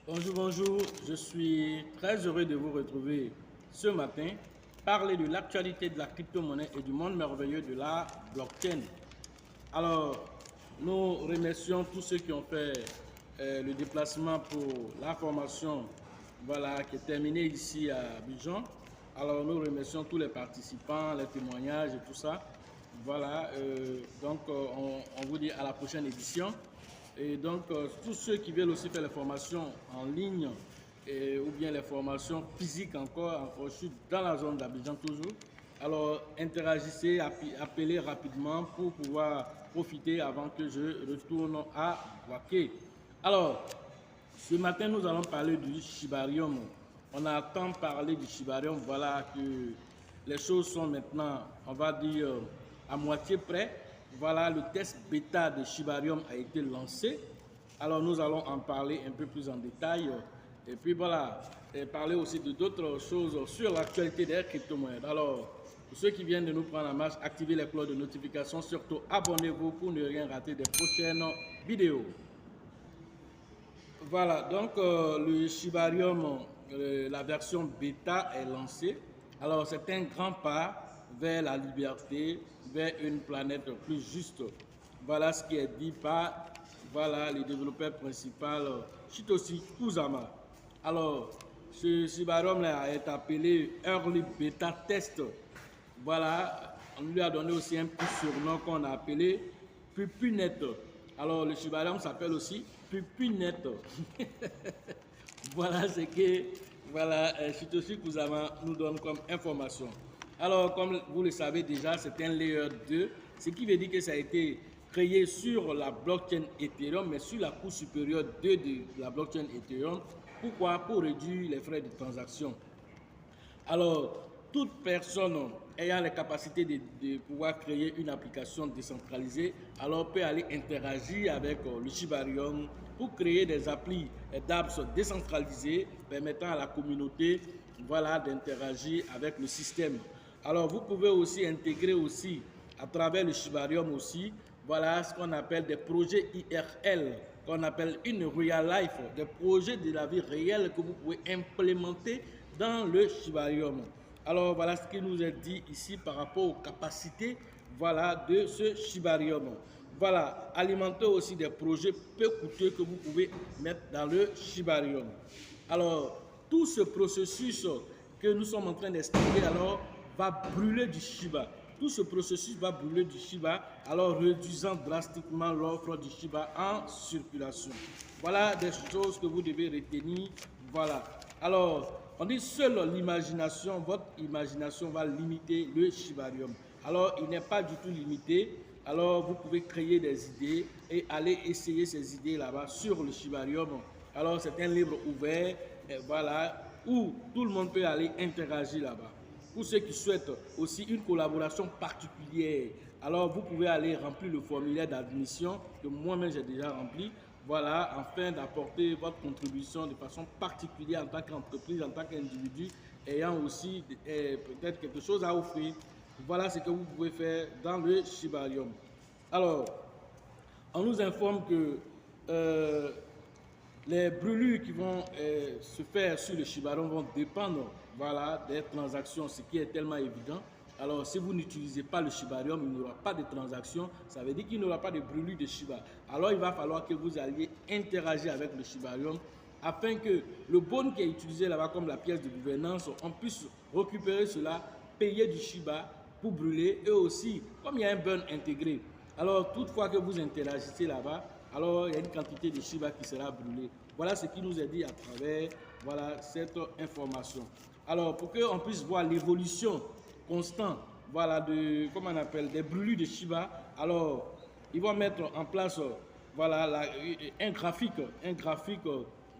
Bonjour, bonjour. Je suis très heureux de vous retrouver ce matin, parler de l'actualité de la crypto-monnaie et du monde merveilleux de la blockchain. Alors, nous remercions tous ceux qui ont fait le déplacement pour la formation voilà, qui est terminée ici à Abidjan. Alors, nous remercions tous les participants, les témoignages et tout ça. Voilà, on vous dit à la prochaine édition. Et donc, tous ceux qui veulent aussi faire les formations en ligne ou bien les formations physiques encore, je suis dans la zone d'Abidjan toujours. Alors, interagissez, appelez rapidement pour pouvoir profiter avant que je retourne à Waké. Alors, ce matin, nous allons parler du Shibarium. On a tant parlé du Shibarium, voilà que les choses sont maintenant, on va dire, à moitié prêt. Voilà, le test bêta de Shibarium a été lancé. Alors, nous allons en parler un peu plus en détail. Et puis voilà, et parler aussi de d'autres choses sur l'actualité des crypto-monnaies. Alors, pour ceux qui viennent de nous prendre en marche, activez les cloches de notification. Surtout, abonnez-vous pour ne rien rater des prochaines vidéos. Voilà, donc le Shibarium, la version bêta est lancée. Alors, c'est un grand pas vers la liberté, vers une planète plus juste. Voilà ce qui est dit par voilà, le développeur principal Shitoshi Kusama. Alors, ce Shibarium-là est appelé Early Beta Test. Voilà, on lui a donné aussi un petit surnom qu'on a appelé Pupinette. Alors, le Shibarium s'appelle aussi Pupinette. Voilà ce que voilà, Shitoshi Kusama nous donne comme information. Alors, comme vous le savez déjà, c'est un layer 2, ce qui veut dire que ça a été créé sur la blockchain Ethereum, mais sur la couche supérieure 2 de la blockchain Ethereum. Pourquoi? Pour réduire les frais de transaction. Alors, toute personne ayant les capacités de pouvoir créer une application décentralisée, alors peut aller interagir avec le Shibarium pour créer des applis d'apps décentralisées permettant à la communauté voilà, d'interagir avec le système. Alors, vous pouvez aussi intégrer aussi à travers le Shibarium aussi, voilà ce qu'on appelle des projets IRL, qu'on appelle une real life, des projets de la vie réelle que vous pouvez implémenter dans le Shibarium. Alors voilà ce qui nous est dit ici par rapport aux capacités voilà, de ce Shibarium. Voilà, alimenter aussi des projets peu coûteux que vous pouvez mettre dans le Shibarium. Alors, tout ce processus que nous sommes en train d'expliquer alors va brûler du Shiba. Tout ce processus va brûler du Shiba, alors réduisant drastiquement l'offre du Shiba en circulation. Voilà des choses que vous devez retenir. Voilà. Alors, on dit seule l'imagination, votre imagination va limiter le Shibarium. Alors, il n'est pas du tout limité. Alors, vous pouvez créer des idées et aller essayer ces idées là-bas sur le Shibarium. Alors, c'est un livre ouvert, voilà, où tout le monde peut aller interagir là-bas. Pour ceux qui souhaitent aussi une collaboration particulière, alors vous pouvez aller remplir le formulaire d'admission que moi-même j'ai déjà rempli. Voilà, afin d'apporter votre contribution de façon particulière en tant qu'entreprise, en tant qu'individu, ayant aussi peut-être quelque chose à offrir. Voilà ce que vous pouvez faire dans le Shibarium. Alors, on nous informe que les brûlures qui vont se faire sur le Shibarium vont dépendre voilà, des transactions, ce qui est tellement évident. Alors, si vous n'utilisez pas le Shibarium, il n'y aura pas de transactions. Ça veut dire qu'il n'y aura pas de brûlure de Shiba. Alors, il va falloir que vous alliez interagir avec le Shibarium afin que le bon qui est utilisé là-bas comme la pièce de gouvernance, on puisse récupérer cela, payer du Shiba pour brûler. Et aussi, comme il y a un burn intégré, alors toutefois que vous interagissez là-bas, alors il y a une quantité de Shiba qui sera brûlée. Voilà ce qui nous est dit à travers voilà, cette information. Alors, pour qu'on puisse voir l'évolution constante voilà, de, comment on appelle, des brûlures de Shiba, alors ils vont mettre en place voilà, un graphique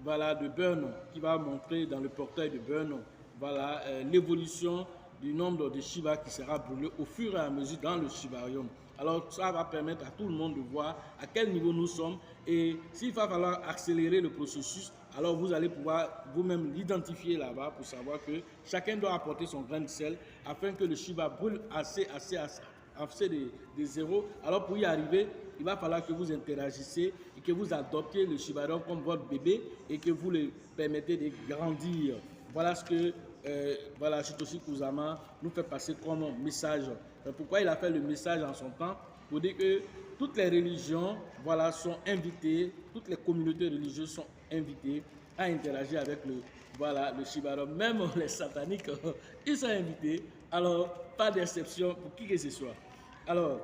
voilà, de burn qui va montrer dans le portail de burn voilà, l'évolution du nombre de Shiba qui sera brûlé au fur et à mesure dans le Shibarium. Alors ça va permettre à tout le monde de voir à quel niveau nous sommes et s'il va falloir accélérer le processus, alors vous allez pouvoir vous-même l'identifier là-bas pour savoir que chacun doit apporter son grain de sel afin que le Shiba brûle assez c'est des zéros. Alors pour y arriver, il va falloir que vous interagissez et que vous adoptiez le Shibarium comme votre bébé et que vous le permettez de grandir. Voilà ce que voilà, Satoshi Kusama nous fait passer comme message. Pourquoi il a fait le message en son temps? Pour dire que toutes les religions voilà, sont invitées, toutes les communautés religieuses sont invitées à interagir avec le Shibarium. Même les sataniques, ils sont invités. Alors, pas d'exception pour qui que ce soit. Alors,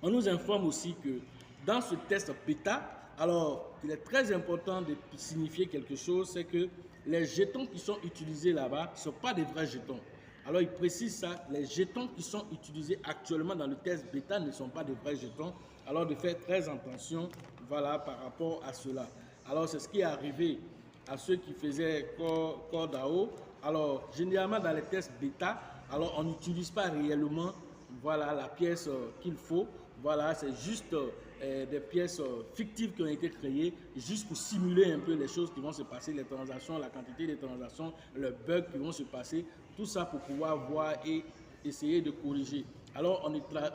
on nous informe aussi que dans ce test bêta, alors il est très important de signifier quelque chose, c'est que les jetons qui sont utilisés là-bas ne sont pas des vrais jetons. Alors il précise ça, les jetons qui sont utilisés actuellement dans le test bêta ne sont pas des vrais jetons. Alors de faire très attention voilà, par rapport à cela. Alors c'est ce qui est arrivé à ceux qui faisaient CoreDAO. Alors généralement dans les tests bêta, alors on n'utilise pas réellement voilà, la pièce qu'il faut. Voilà, c'est juste des pièces fictives qui ont été créées juste pour simuler un peu les choses qui vont se passer, les transactions, la quantité des transactions, les bugs qui vont se passer, tout ça pour pouvoir voir et essayer de corriger. Alors, on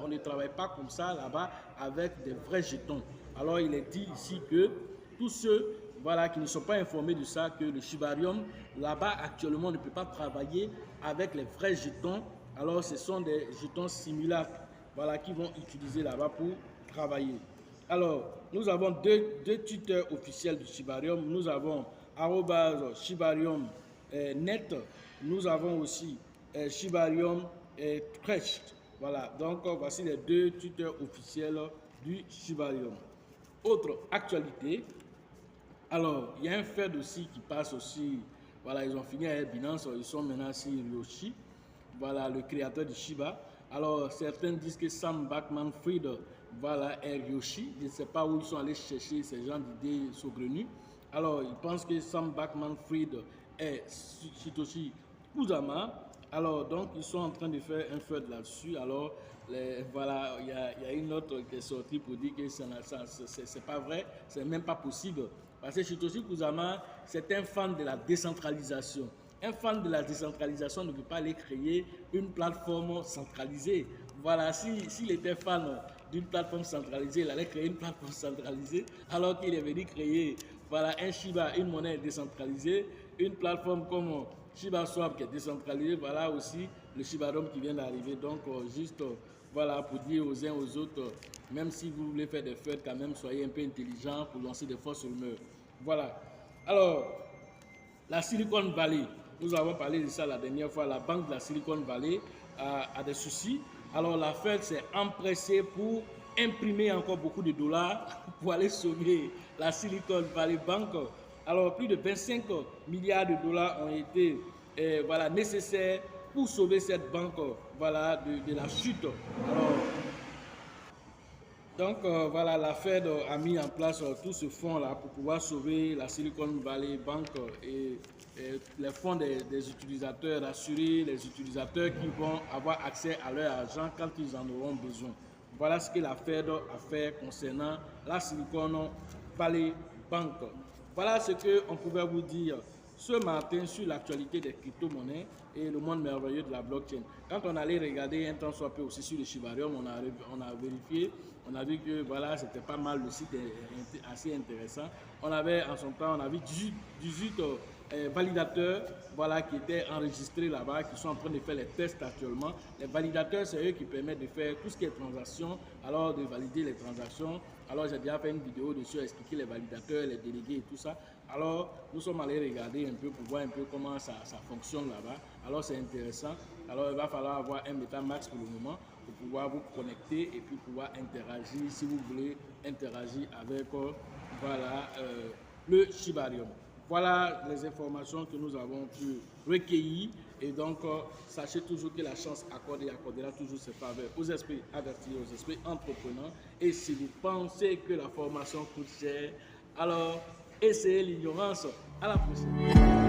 ne travaille pas comme ça là-bas avec des vrais jetons. Alors, il est dit ici que tous ceux voilà, qui ne sont pas informés de ça, que le Shibarium, là-bas, actuellement, ne peut pas travailler avec les vrais jetons. Alors, ce sont des jetons simulacres voilà, qui vont utiliser là-bas pour travailler. Alors, nous avons deux tuteurs officiels du Shibarium. Nous avons @Shibarium.net. Nous avons aussi Shibarium Trust. Voilà, donc voici les deux tuteurs officiels du Shibarium. Autre actualité, alors il y a un Fed aussi qui passe aussi, voilà, ils ont fini avec Binance, ils sont maintenant sur Ryoshi, voilà, le créateur du Shiba. Alors certains disent que Sam Bankman-Fried, voilà, est Ryoshi, je ne sais pas où ils sont allés chercher ces gens d'idées saugrenues. Alors ils pensent que Sam Bankman-Fried est Satoshi Kusama. Alors, donc, ils sont en train de faire un Fed là-dessus. Alors, voilà, il y a une autre qui est sortie pour dire que c'est pas vrai, c'est même pas possible. Parce que Satoshi Kusama, c'est un fan de la décentralisation. Un fan de la décentralisation ne peut pas aller créer une plateforme centralisée. Voilà, s'il était fan d'une plateforme centralisée, il allait créer une plateforme centralisée, alors qu'il est venu créer voilà, un Shiba, une monnaie décentralisée, une plateforme comme ShibaSwap qui est décentralisée, voilà aussi le Shibarium qui vient d'arriver. Donc, juste voilà, pour dire aux uns aux autres, même si vous voulez faire des fêtes, quand même, soyez un peu intelligents pour lancer des fausses rumeurs. Voilà. Alors, la Silicon Valley, nous avons parlé de ça la dernière fois, la banque de la Silicon Valley a des soucis. Alors, la Fed s'est empressée pour imprimer encore beaucoup de dollars pour aller sauver la Silicon Valley Bank. Alors, plus de 25 milliards de dollars ont été voilà, nécessaires pour sauver cette banque voilà, de la chute. Alors, donc voilà, la Fed a mis en place tout ce fonds-là pour pouvoir sauver la Silicon Valley Bank et les fonds des utilisateurs, assurer les utilisateurs qui vont avoir accès à leur argent quand ils en auront besoin. Voilà ce que la Fed a fait concernant la Silicon Valley Bank. Voilà ce qu'on pouvait vous dire ce matin sur l'actualité des crypto-monnaies et le monde merveilleux de la blockchain. Quand on allait regarder un temps soit peu aussi sur le Shibarium, on a vérifié, on a vu que voilà, c'était pas mal, le site est assez intéressant. On avait en son temps, on a vu 18 validateurs voilà, qui étaient enregistrés là-bas, qui sont en train de faire les tests actuellement. Les validateurs, c'est eux qui permettent de faire tout ce qui est transactions, alors de valider les transactions. Alors j'ai déjà fait une vidéo dessus, expliquer les validateurs, les délégués et tout ça. Alors nous sommes allés regarder un peu pour voir un peu comment ça fonctionne là-bas. Alors c'est intéressant. Alors il va falloir avoir un MetaMask pour le moment pour pouvoir vous connecter et puis pouvoir interagir si vous voulez interagir avec voilà, le Shibarium. Voilà les informations que nous avons pu recueillir et donc sachez toujours que la chance accordera toujours ses faveurs aux esprits avertis, aux esprits entrepreneurs. Et si vous pensez que la formation coûte cher, alors essayez l'ignorance. À la prochaine.